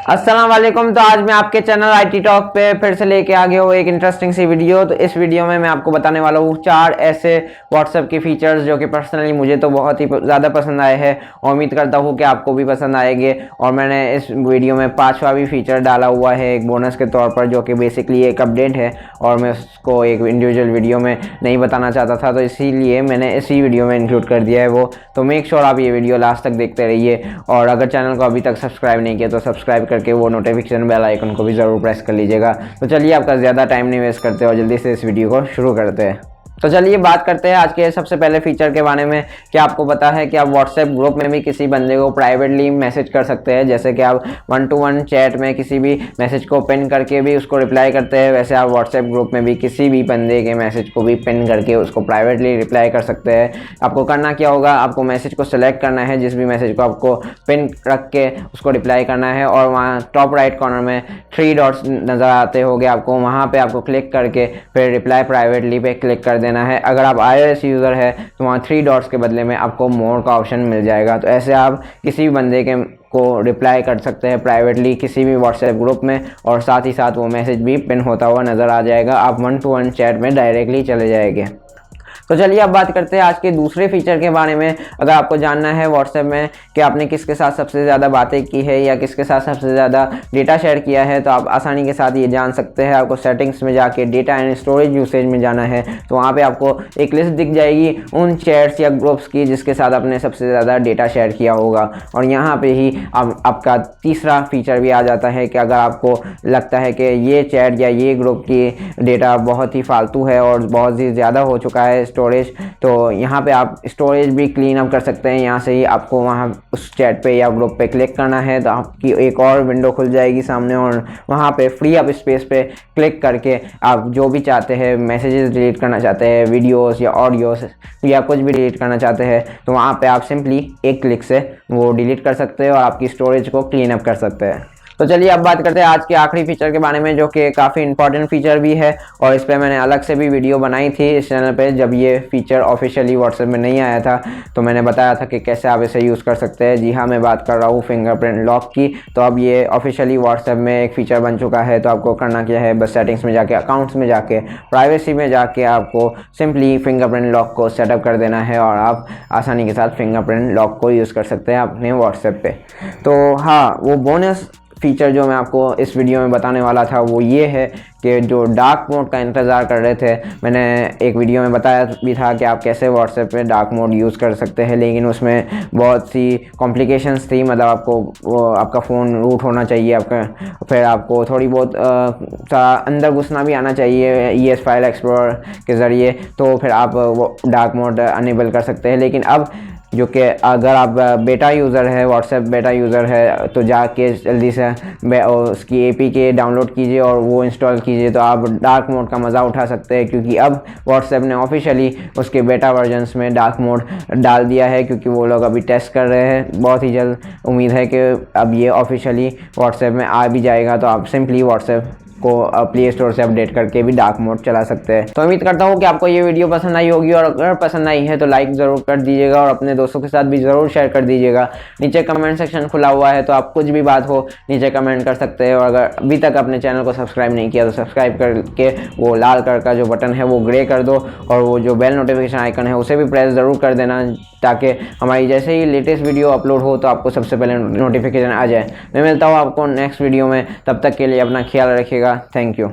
अस्सलाम वालेकुम। तो आज मैं आपके चैनल आईटी टॉक पे फिर से लेके आ गया हूँ एक इंटरेस्टिंग सी वीडियो। तो इस वीडियो में मैं आपको बताने वाला हूँ 4 ऐसे व्हाट्सएप के फीचर्स जो कि पर्सनली मुझे तो बहुत ही ज़्यादा पसंद आए हैं और उम्मीद करता हूँ कि आपको भी पसंद आएंगे। और मैंने इस वीडियो में 5वां भी फीचर डाला हुआ है एक बोनस के तौर पर, जो कि बेसिकली एक अपडेट है और मैं उसको एक इंडिविजुअल वीडियो में नहीं बताना चाहता था, तो इसीलिए मैंने इसी वीडियो में इंक्लूड कर दिया है वो। तो मेक श्योर आप ये वीडियो लास्ट तक देखते रहिए और अगर चैनल को अभी तक सब्सक्राइब नहीं किया तो सब्सक्राइब करके वो नोटिफिकेशन बेल आइकन को भी ज़रूर प्रेस कर लीजिएगा। तो चलिए आपका ज़्यादा टाइम नहीं वेस्ट करते और जल्दी से इस वीडियो को शुरू करते हैं। तो चलिए बात करते हैं आज के सबसे पहले फीचर के बारे में। क्या आपको पता है कि आप व्हाट्सएप ग्रुप में भी किसी बंदे को प्राइवेटली मैसेज कर सकते हैं। जैसे कि आप 1-to-1 चैट में किसी भी मैसेज को पिन करके भी उसको रिप्लाई करते हैं, वैसे आप व्हाट्सएप ग्रुप में भी किसी भी बंदे के मैसेज को भी पिन करके उसको प्राइवेटली रिप्लाई कर सकते हैं। आपको करना क्या होगा, आपको मैसेज को सिलेक्ट करना है, जिस भी मैसेज को आपको पिन रख के उसको रिप्लाई करना है और वहाँ टॉप राइट कॉर्नर में 3 डॉट्स नज़र आते होंगे आपको, वहाँ पे आपको क्लिक करके फिर रिप्लाई प्राइवेटली पे क्लिक कर देना है। अगर आप iOS यूज़र है तो वहाँ 3 डॉट्स के बदले में आपको मोर का ऑप्शन मिल जाएगा। तो ऐसे आप किसी भी बंदे के को रिप्लाई कर सकते हैं प्राइवेटली किसी भी व्हाट्सएप ग्रुप में और साथ ही साथ वो मैसेज भी पिन होता हुआ नज़र आ जाएगा। आप 1-to-1 चैट में डायरेक्टली चले जाएंगे। तो चलिए अब बात करते हैं आज के दूसरे फीचर के बारे में। अगर आपको जानना है व्हाट्सएप में कि आपने किसके साथ सबसे ज़्यादा बातें की है या किसके साथ सबसे ज़्यादा डेटा शेयर किया है, तो आप आसानी के साथ ये जान सकते हैं। आपको सेटिंग्स में जाके डेटा एंड स्टोरेज यूसेज में जाना है, तो वहाँ पे आपको एक लिस्ट दिख जाएगी उन चैट्स या ग्रुप्स की जिसके साथ आपने सबसे ज़्यादा डेटा शेयर किया होगा। और यहाँ पर ही आपका तीसरा फीचर भी आ जाता है कि अगर आपको लगता है कि ये चैट या ये ग्रुप की डेटा बहुत ही फालतू है और बहुत ही ज़्यादा हो चुका है स्टोरेज, तो यहाँ पे आप स्टोरेज भी क्लीन अप कर सकते हैं। यहाँ से ही आपको वहाँ उस चैट पे या ग्रुप पे क्लिक करना है तो आपकी एक और विंडो खुल जाएगी सामने और वहाँ पे फ्री अप स्पेस पे क्लिक करके आप जो भी चाहते हैं, मैसेजेस डिलीट करना चाहते हैं, वीडियोस या ऑडियोस या कुछ भी डिलीट करना चाहते हैं, तो वहाँ पे आप सिंपली एक क्लिक से वो डिलीट कर सकते हैं और आपकी स्टोरेज को क्लीन अप कर सकते हैं। तो चलिए अब बात करते हैं आज के आखिरी फीचर के बारे में, जो कि काफ़ी इंपॉर्टेंट फीचर भी है और इस पर मैंने अलग से भी वीडियो बनाई थी इस चैनल पे। जब ये फीचर ऑफिशियली व्हाट्सएप में नहीं आया था तो मैंने बताया था कि कैसे आप इसे यूज़ कर सकते हैं। जी हाँ, मैं बात कर रहा हूँ फिंगरप्रिंट लॉक की। तो अब ये ऑफिशियली व्हाट्सएप में एक फ़ीचर बन चुका है। तो आपको करना क्या है, बस सेटिंग्स में जाके, अकाउंट्स में जाके, प्राइवेसी में जाके आपको सिंपली फिंगरप्रिंट लॉक को सेटअप कर देना है और आप आसानी के साथ फिंगरप्रिंट लॉक को यूज़ कर सकते हैं अपने व्हाट्सएप पे। तो हाँ, वो बोनस फीचर जो मैं आपको इस वीडियो में बताने वाला था वो ये है कि जो डार्क मोड का इंतज़ार कर रहे थे, मैंने एक वीडियो में बताया भी था कि आप कैसे व्हाट्सएप पे डार्क मोड यूज़ कर सकते हैं, लेकिन उसमें बहुत सी कॉम्प्लिकेशंस थी। मतलब आपको आपका फ़ोन रूट होना चाहिए, आपका फिर आपको थोड़ी बहुत अंदर घुसना भी आना चाहिए ES फाइल एक्सप्लोरर के ज़रिए, तो फिर आप वो डार्क मोड अनेबल कर सकते हैं। लेकिन अब जो कि अगर आप बेटा यूज़र है, व्हाट्सएप बेटा यूज़र है, तो जाके जल्दी से उसकी APK डाउनलोड कीजिए और वो इंस्टॉल कीजिए, तो आप डार्क मोड का मज़ा उठा सकते हैं। क्योंकि अब व्हाट्सएप ने ऑफिशियली उसके बेटा वर्जन्स में डार्क मोड डाल दिया है, क्योंकि वो लोग अभी टेस्ट कर रहे हैं। बहुत ही जल्द उम्मीद है कि अब ये ऑफिशियली व्हाट्सएप में आ भी जाएगा, तो आप सिंपली व्हाट्सएप को प्ले स्टोर से अपडेट करके भी डार्क मोड चला सकते हैं। तो उम्मीद करता हूँ कि आपको ये वीडियो पसंद आई होगी और अगर पसंद आई है तो लाइक ज़रूर कर दीजिएगा और अपने दोस्तों के साथ भी ज़रूर शेयर कर दीजिएगा। नीचे कमेंट सेक्शन खुला हुआ है, तो आप कुछ भी बात हो नीचे कमेंट कर सकते हैं। और अगर अभी तक अपने चैनल को सब्सक्राइब नहीं किया तो सब्सक्राइब करके वो लाल कलर का जो बटन है वो ग्रे कर दो और वो जो बेल नोटिफिकेशन आइकन है उसे भी प्रेस ज़रूर कर देना, ताकि हमारी जैसे ही लेटेस्ट वीडियो अपलोड हो तो आपको सबसे पहले नोटिफिकेशन आ जाए। मैं मिलता हूँ आपको नेक्स्ट वीडियो में, तब तक के लिए अपना ख्याल रखिएगा। Thank you.